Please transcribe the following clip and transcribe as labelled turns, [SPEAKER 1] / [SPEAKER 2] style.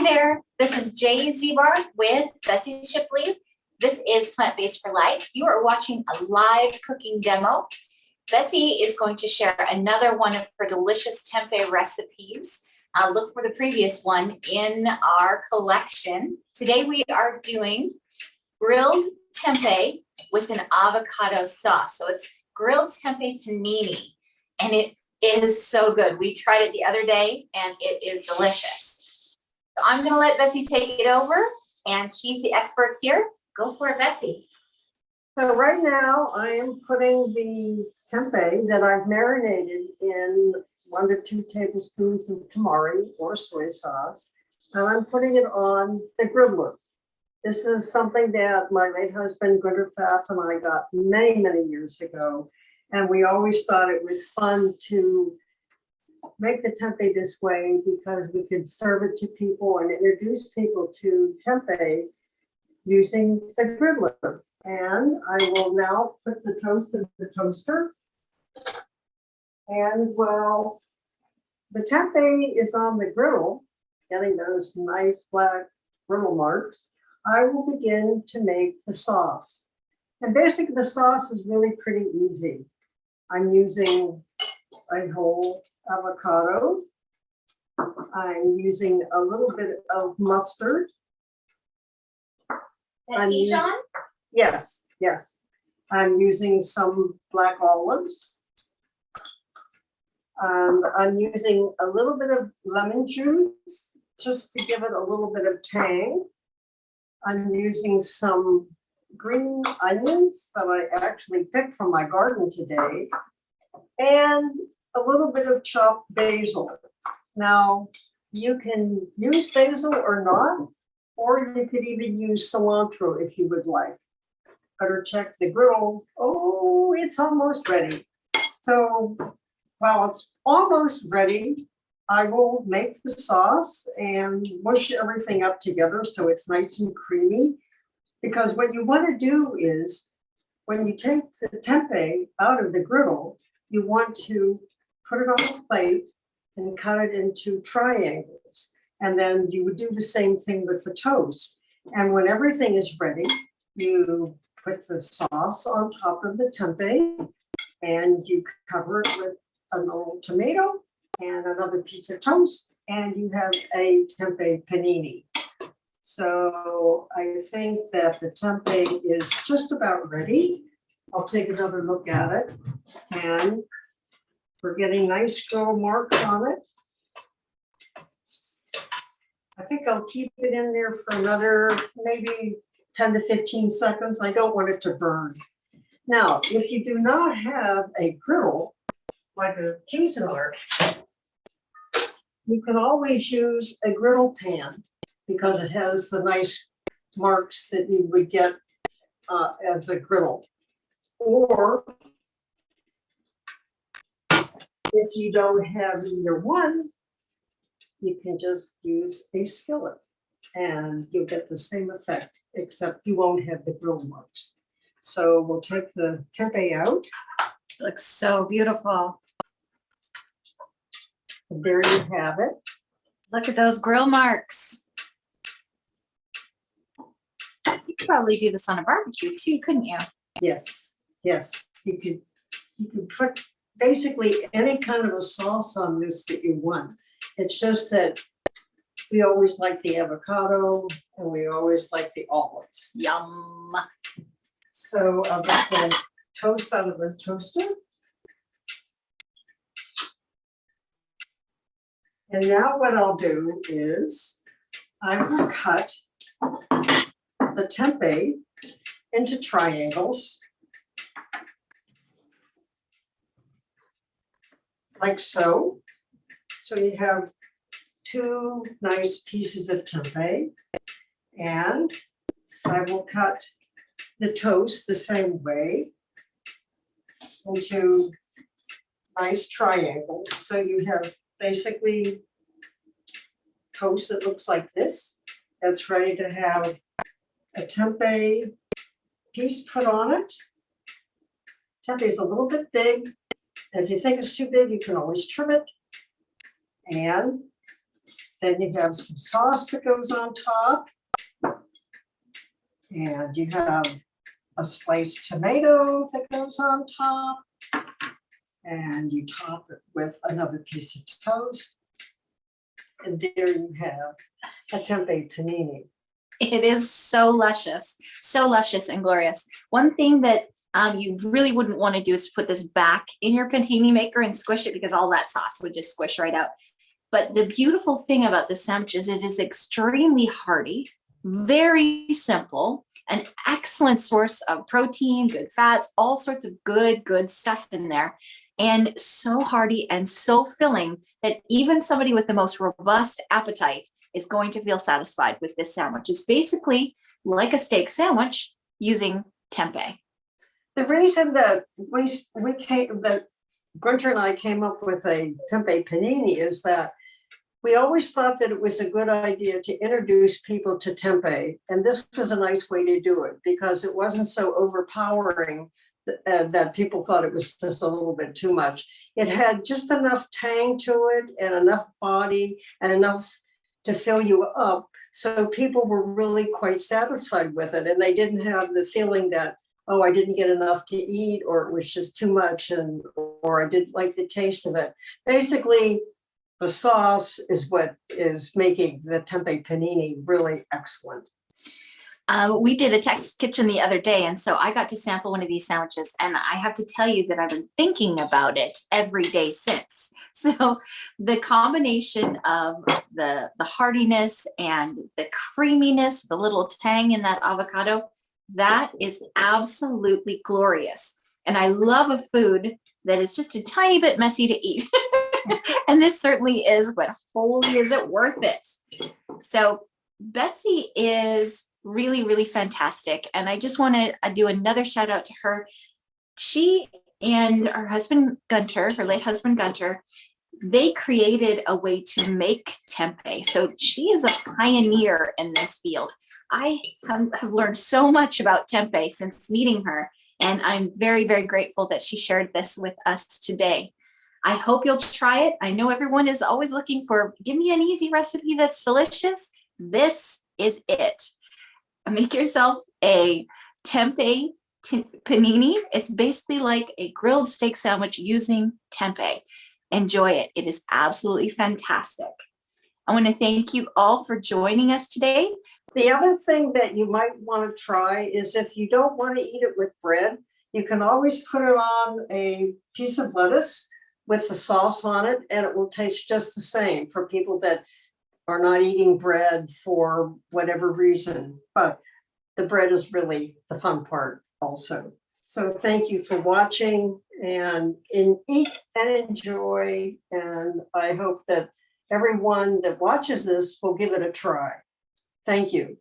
[SPEAKER 1] there, this is Jay Ziebart with Betsy Shipley. This is Plant-Based for Life. You are watching a live cooking demo. Betsy is going to share another one of her delicious tempeh recipes. Look for the previous one in our collection. Today we are doing grilled tempeh with an avocado sauce. So it's grilled tempeh panini, and it is so good. We tried it the other day and it is delicious. So I'm gonna let Betsy take it over, and she's the expert here. Go for it, Betsy.
[SPEAKER 2] So right now I am putting the tempeh that I've marinated in 1 to 2 tablespoons of tamari or soy sauce, and I'm putting it on the griddler. This is something that my late husband Gunter Pfaff and I got many, many years ago, and we always thought it was fun to make the tempeh this way because we could serve it to people and introduce people to tempeh using the griddler. And I will now put the toast in the toaster. And while the tempeh is on the griddle, getting those nice black griddle marks, I will begin to make the sauce. And basically the sauce is really pretty easy. I'm using a whole avocado. I'm using a little bit of mustard.
[SPEAKER 1] Dijon?
[SPEAKER 2] Yes. I'm using some black olives. I'm using a little bit of lemon juice just to give it a little bit of tang. I'm using some green onions that I actually picked from my garden today, and a little bit of chopped basil. Now, you can use basil or not, or you could even use cilantro if you would like. Better check the griddle. Oh, it's almost ready. So while it's almost ready, I will make the sauce and mush everything up together so it's nice and creamy. Because what you want to do is, when you take the tempeh out of the griddle, you want to put it on a plate and cut it into triangles. And then you would do the same thing with the toast. And when everything is ready, you put the sauce on top of the tempeh and you cover it with a little tomato and another piece of toast, and you have a tempeh panini. So I think that the tempeh is just about ready. I'll take another look at it, and we're getting nice grill marks on it. I think I'll keep it in there for another maybe 10 to 15 seconds. I don't want it to burn. Now, if you do not have a griddle, like a Cuisinart, you can always use a griddle pan because it has the nice marks that you would get as a griddle. Or if you don't have either one, you can just use a skillet and you'll get the same effect, except you won't have the grill marks. So we'll take the tempeh out.
[SPEAKER 1] Looks so beautiful.
[SPEAKER 2] There you have it.
[SPEAKER 1] Look at those grill marks. You could probably do this on a barbecue too, couldn't you?
[SPEAKER 2] Yes. You could put basically any kind of a sauce on this that you want. It's just that we always like the avocado and we always like the olives.
[SPEAKER 1] Yum.
[SPEAKER 2] So I'll get the toast out of the toaster. And now what I'll do is I will cut the tempeh into triangles, like so. So you have 2 nice pieces of tempeh, and I will cut the toast the same way into nice triangles. So you have basically toast that looks like this. That's ready to have a tempeh piece put on it. Tempeh is a little bit big. And if you think it's too big, you can always trim it. And Then you have some sauce that goes on top. And you have a sliced tomato that goes on top. And you top it with another piece of toast. And there you have a tempeh panini.
[SPEAKER 1] It is so luscious and glorious. One thing that you really wouldn't want to do is put this back in your panini maker and squish it, because all that sauce would just squish right out. But the beautiful thing about this sandwich is it is extremely hearty, very simple, an excellent source of protein, good fats, all sorts of good stuff in there. And so hearty and so filling that even somebody with the most robust appetite is going to feel satisfied with this sandwich. It's basically like a steak sandwich using tempeh.
[SPEAKER 2] The reason that that Gunter and I came up with a tempeh panini is that we always thought that it was a good idea to introduce people to tempeh, and this was a nice way to do it because it wasn't so overpowering that people thought it was just a little bit too much. It had just enough tang to it and enough body and enough to fill you up. So people were really quite satisfied with it. And they didn't have the feeling that, oh, I didn't get enough to eat, or it was just too much, or I didn't like the taste of it. Basically, the sauce is what is making the tempeh panini really excellent.
[SPEAKER 1] We did a test kitchen the other day, and so I got to sample one of these sandwiches, and I have to tell you that I've been thinking about it every day since. So the combination of the heartiness and the creaminess, the little tang in that avocado, that is absolutely glorious. And I love a food that is just a tiny bit messy to eat. And this certainly is, but holy, is it worth it? So Betsy is really fantastic. And I just want to do another shout out to her. She and her husband, Gunter, her late husband, Gunter, they created a way to make tempeh. So she is a pioneer in this field. I have learned so much about tempeh since meeting her, and I'm very grateful that she shared this with us today. I hope you'll try it. I know everyone is always looking for, give me an easy recipe that's delicious. This is it. Make yourself a tempeh panini. It's basically like a grilled steak sandwich using tempeh. Enjoy it. It is absolutely fantastic. I want to thank you all for joining us today.
[SPEAKER 2] The other thing that you might want to try is if you don't want to eat it with bread, you can always put it on a piece of lettuce with the sauce on it, and it will taste just the same for people that are not eating bread for whatever reason. But the bread is really the fun part also. So thank you for watching, and eat and enjoy. And I hope that everyone that watches this will give it a try. Thank you.